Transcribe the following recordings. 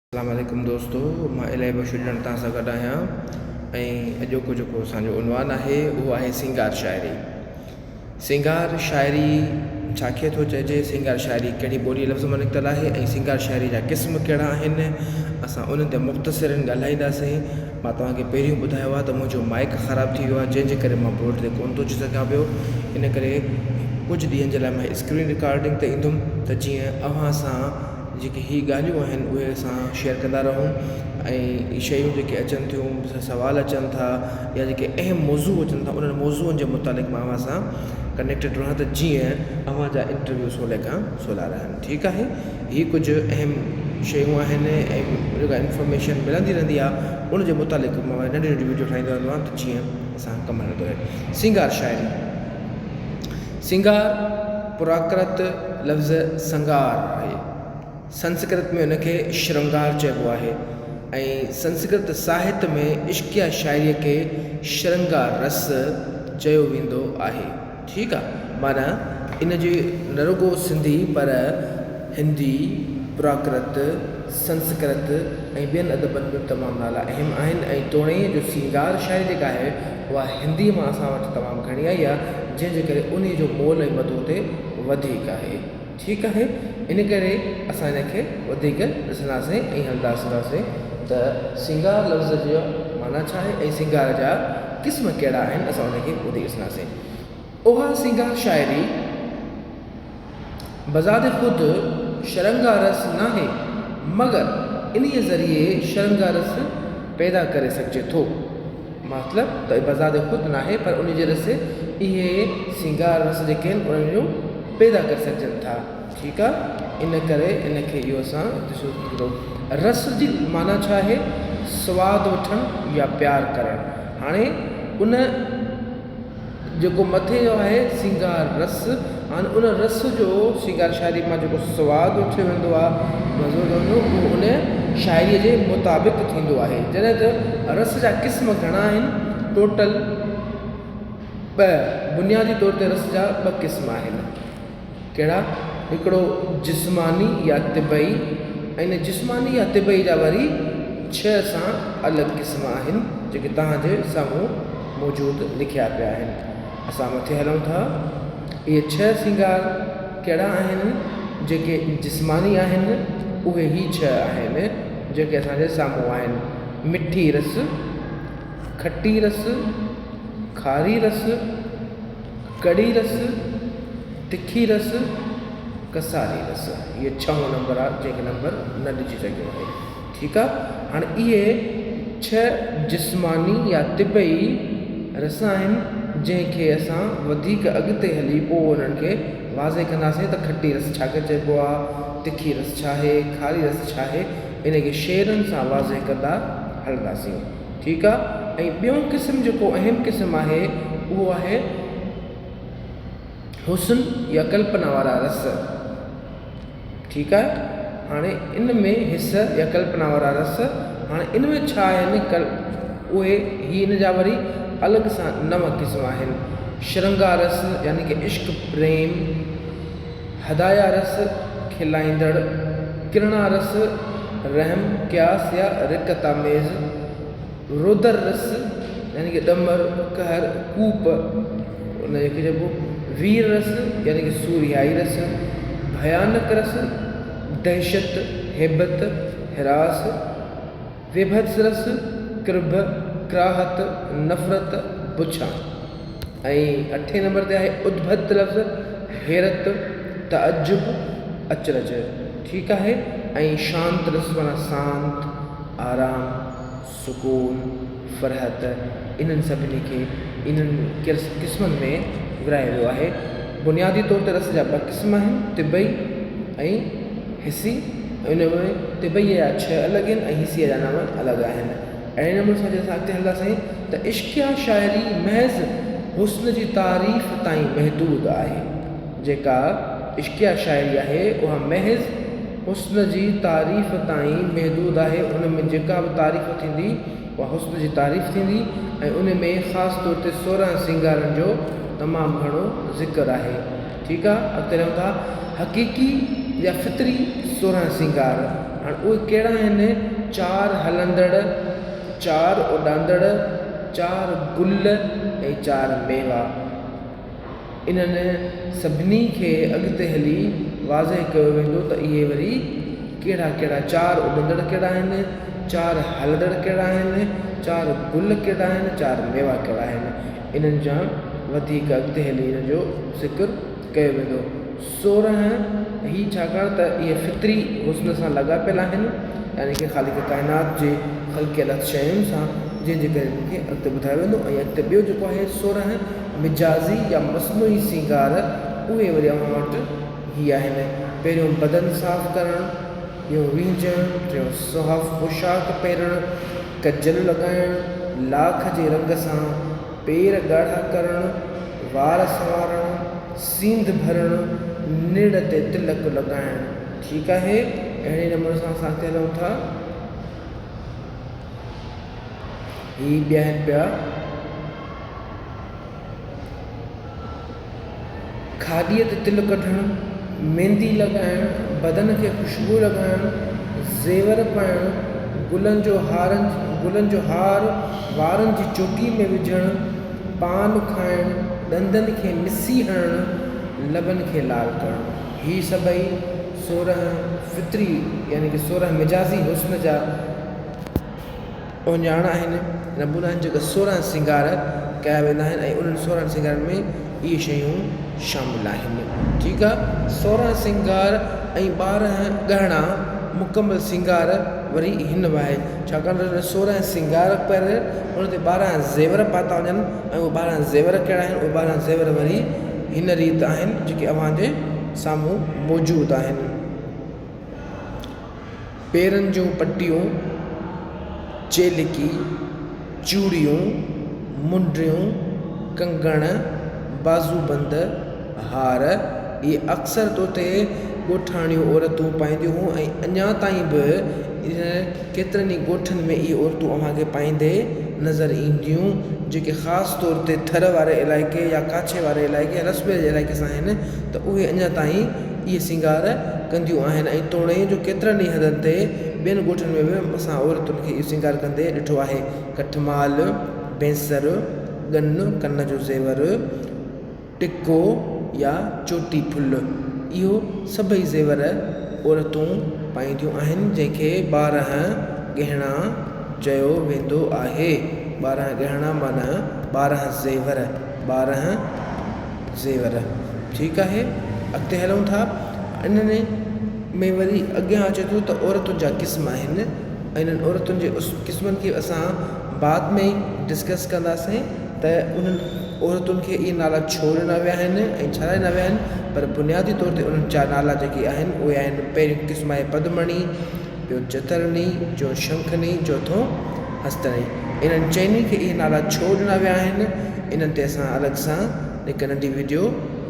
अस्सलाम वालेकुम दोस्तों, मां इलाही बशीर ॼण तव्हां सां गॾु आहियां ऐं अॼोको जेको असांजो उनवान आहे उहो आहे सिंगार शाइरी। सिंगार शाइरी छाखे थो चइजे, सिंगार शाइरी कहिड़ी ॿोलीअ लफ़्ज़ मां निकितल आहे ऐं सिंगार शाइरी जा क़िस्म कहिड़ा आहिनि, असां उन्हनि ते मुख़्तसिरनि ॻाल्हाईंदासीं। मां तव्हांखे पहिरियों ॿुधायो आहे त मुंहिंजो माइक ख़राबु थी वियो आहे, जंहिंजे करे मां बोर्ड ते कोन थो अची सघां पियो। इन करे कुझु ॾींहंनि जे लाइ मां स्क्रीन रिकॉर्डिंग ते ईंदुमि त जीअं अव्हां सां जेके ही ॻाल्हियूं आहिनि उहे असां शेयर कंदा रहूं ऐं शयूं जेके अचनि थियूं, सवाल अचनि था या जेके अहम मौज़ू अचनि था, उन्हनि मौज़ूअनि जे मुतालिक़ मां अव्हां सां कनेक्टेड रहां त जीअं अव्हां जा इंटरव्यू सवले खां सवला रहनि। ठीकु आहे, हीअ कुझु अहम शयूं आहिनि ऐं जेका इंफॉर्मेशन मिलंदी रहंदी आहे उन जे मुतालिक़ मां नंढी नंढी वीडियो ठाहींदो रहंदो आहियां त जीअं असां कमु हलंदो रहे। सिंगार शाइरी। सिंगार प्राकृत लफ़्ज़ संगार आहे, संस्कृत में उनखे श्रृंगार चइबो आहे ऐं संस्कृत साहित्य में इश्किया शाइरीअ खे श्रृंगार रस चयो वेंदो आहे। ठीकु आहे, माना इन जी न रुगो सिंधी पर हिंदी, प्राकृत, संस्कृत ऐं ॿियनि अदबनि में तमामु नाला अहम आहिनि ऐं तोड़े जो सिंगार शाइरी जेका आहे उहा हिंदी मां असां वटि तमामु घणी आई आहे, जंहिंजे करे उन जो मोल ऐं मदो ते वधीक आहे। ठीकु आहे, इन करे असां इनखे वधीक ॾिसंदासीं ऐं हलंदासीं त सिंगार लफ़्ज़ जो माना छा आहे ऐं सिंगार जा क़िस्म कहिड़ा आहिनि, असां उनखे वधीक ॾिसंदासीं। उहा सिंगार शाइरी बज़ात ख़ुदि श्रृंगारस न आहे, मगर इन ज़रिए श्रृंगारस पैदा करे सघिजे थो। मतिलबु त बज़ात ख़ुदि न आहे पर उन जे रस इहे सिंगार रस जेके आहिनि उन्हनि जो पैदा करे सघजनि था। ठीकु आहे, इन करे इनखे इहो असां ॾिसो। रस जी माना छा आहे, सवादु वठणु या प्यारु करणु। हाणे उन जेको मथे जो आहे सिंगार रस, हाणे उन रस जो सिंगार शाइरी मां जेको सवादु वठियो वेंदो आहे, मज़ो वेंदो, उहो उन शाइरीअ जे मुताबिक़ थींदो आहे। जॾहिं त रस जा क़िस्म घणा आहिनि, टोटल बुनियादी तौर ते रस जा 2 क़िस्म आहिनि। कहिड़ा? हिकिड़ो जिस्मानी या तिबई ऐं इन जिस्मानी या तिबई जा वरी 6 सां अलॻि क़िस्म आहिनि जेके तव्हांजे साम्हूं मौजूदु लिखिया पिया आहिनि। असां मथे हलूं था। इहे 6 सिंगार कहिड़ा आहिनि? जेके जिस्मानी आहिनि उहे ई 6 आहिनि जेके असांजे साम्हूं आहिनि। मिठी रस, खटी रस, खारी रस, कड़ी रस, तिखी रस, कसारी रस। इहे 6 नंबर आहे जंहिंखे नंबर न ॾिजी सघियो आहे। ठीकु आहे, हाणे इहे 6 जिस्मानी या तिबई रस आहिनि जंहिंखे असां वधीक अॻिते हली पोइ उन्हनि खे वाज़े कंदासीं त खटी रस छाखे चइबो आहे, तिखी रस छा आहे, खारी रस छा आहे, इनखे शेरनि सां वाज़े कंदा हलंदासीं। ठीकु आहे, ऐं ॿियो क़िस्म जेको अहम क़िस्म आहे उहो आहे हुस्न या कल्पना वारा रस। ठीकु आहे, हाणे इन में हिस या कल्पना वारा रस, हाणे इन में छा आहिनि उहे ही इन जा वरी अलॻि सां 9 क़िस्म आहिनि। श्रृंगार रस यानी कि इश्क प्रेम, हदाया रस खिलाईंदड़, किरणा रस रहम क्यास या रिकत आमेज़, रुदर रस यानी कि डमर कहर कूप उन जेके चइबो, वीर रस यानी कि सूरियाई रस, भयानक रस दहशत हेबत हिरास, विभत्स रस कृभ क्राहत नफ़रत बुछा। ऐं 8 नंबर ते आहे उद्भत लफ़्ज़ हैरत तअजुब अचरज। ठीकु आहे, ऐं शांत रस माना शांत, आराम, सुकून, फ़रहत। इन्हनि सभिनी खे इन्हनि क़िस्मनि में विरायो वियो आहे। बुनियादी तौर ते रस जा 2 क़िस्म आहिनि, तिबई ऐं हिसी। इन में तिबईअ जा 6 अलॻि आहिनि ऐं हिसीअ जा 9 अलॻि आहिनि। अहिड़े नमूने सां असां अॻिते हलंदासीं त इश्किया शाइरी महज़ हुस्न जी तारीफ़ ताईं महदूदु आहे। जेका इश्किया शाइरी आहे उहा महज़ हुस्न जी तारीफ़ ताईं महदूदु आहे। उन में जेका बि तारीफ़ थींदी उहा हुस्न जी तारीफ़ थींदी ऐं उन में ख़ासि तौर ते 16 सिंगारनि जो तमामु घणो ज़िक्र आहे। ठीकु आहे, अॻिते रहूं था। हक़ीक़ी या फितरी 16 सिंगार। हाणे उहे कहिड़ा आहिनि? 4 हलंदड़, 4 उॾांदड़, 4 गुल ऐं 4 मेवा। इन्हनि सभिनी खे अॻिते हली वाज़े कयो वेंदो त इहे वरी कहिड़ा कहिड़ा 4 उॾंदड़ कहिड़ा आहिनि, 4 हलंदड़ कहिड़ा आहिनि, 4 गुल कहिड़ा आहिनि, 4 मेवा कहिड़ा आहिनि। इन्हनि जा वधीक अॻिते हली इन जो ज़िक्र कयो वेंदो। 16 ही छाकाणि त इहे फितरी हुस्न सां लॻापियल आहिनि, यानी कि ख़ालिक़ काइनात जे ख़लक़ियल शयुनि सां, जंहिंजे करे मूंखे अॻिते ॿुधायो वेंदो। ऐं अॻिते ॿियो जेको आहे 16 मिजाज़ी या मस्नूई सींगार, उहे वरी अव्हां वटि ही आहिनि। पहिरियों बदन साफ़ करणु, ॿियों वींझण, टियों सुहाफ़ पोशाक पाइणु, कजल लॻाइणु, लाख जे रंग सां पेर ॻाढ़ा करणु, वार संवारणु, सींध भरणु, निड़ ते तिलक लॻाइणु। ठीकु आहे, अहिड़े नमूने सां असां अॻिते हलूं था। ही ॿिया आहिनि पिया खाॾीअ ते तिल कढणु, मेहंदी लॻाइणु, बदन खे ख़ुशबू लॻाइणु, ज़ेवर पाइणु, गुलनि जो हार वारनि जी चोटी में विझणु, पान खाइणु, ॾंदनि खे मिसी हणणु, लबनि खे लाल करणु। ही सभई 16 फितरी यानी कि 16 मिजाज़ी हुस्न जा उञाण आहिनि, नमूना आहिनि जेका 16 सिंगार कया वेंदा आहिनि ऐं उन्हनि 16 सिंगारनि में इहे शयूं शामिलु आहिनि। ठीकु आहे, 16 सिंगार ऐं 12 गहना मुकमल सिंगार वरी हिन आहे, छाकाणि त 16 सिंगार पर उन ते 12 ज़ेवर पाता वञनि ऐं उहे 12 ज़ेवर कहिड़ा आहिनि? उहे 12 ज़ेवर वरी हिन रीति आहिनि जेके अव्हांजे साम्हूं मौजूदु आहिनि। पेरनि जूं पटियूं, चेलिकी, चूड़ियूं, मुंडियूं, कंगण, बाज़ूबंद, हार, इहे अक्सर तौर ते ॻोठाणियूं औरतूं पाईंदियूं हुयूं ऐं अञा ताईं बि केतिरनि ई ॻोठनि में इहे औरतूं अव्हांखे पाईंदे नज़र ईंदियूं, जेके ख़ासि तौर ते थर वारे इलाइक़े या काछे वारे इलाइक़े या रसबे जे इलाइक़े सां आहिनि, त उहे अञा ताईं इहे सिंगार कंदियूं आहिनि। ऐं तोड़े जो केतिरनि ई हदनि ते ॿियनि ॻोठनि में बि असां औरतुनि खे इहो सिंगार कंदे ॾिठो आहे। कठमाल, बेसर, ॻन, कन जो ज़ेवर, टिको या चोटी फुल, इहो सभई ज़ेवर औरतूं पाईंदियूं आहिनि, जंहिंखे 12 गहना चयो वेंदो आहे। 12 गहना माना 12 ज़ेवर, 12 ज़ेवर। ठीकु आहे, अॻिते हलूं था। इन्हनि में वरी अॻियां अचे थो त औरतुनि जा क़िस्म आहिनि ऐं इन्हनि औरतुनि जे क़िस्मनि खे असां बाद में ई डिस्कस कंदासीं त उन्हनि औरतुनि खे इहे नाला छो ॾिना विया आहिनि ऐं छा ॾिना विया आहिनि, पर बुनियादी तौर ते उन्हनि जा नाला जेके आहिनि उहे आहिनि, पहिरियों क़िस्म आहे पद्मणी, ॿियो चतरणी, जो शंखनी, चौथों हस्तणी। इन्हनि चइनी खे इहे नाला छो ॾिना विया आहिनि, इन्हनि ते असां अलॻि सां हिकु नंढी वीडियो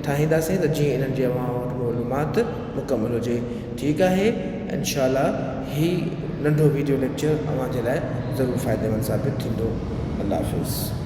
ठाहींदासीं त जीअं इन्हनि जी अव्हां वटि मालूमात मुकमल हुजे। ठीकु आहे, इंशाअल्लाह ही नंढो वीडियो लेक्चर अव्हांजे लाइ ज़रूरु फ़ाइदेमंद साबित थींदो। अल्लाह हाफ़िज़।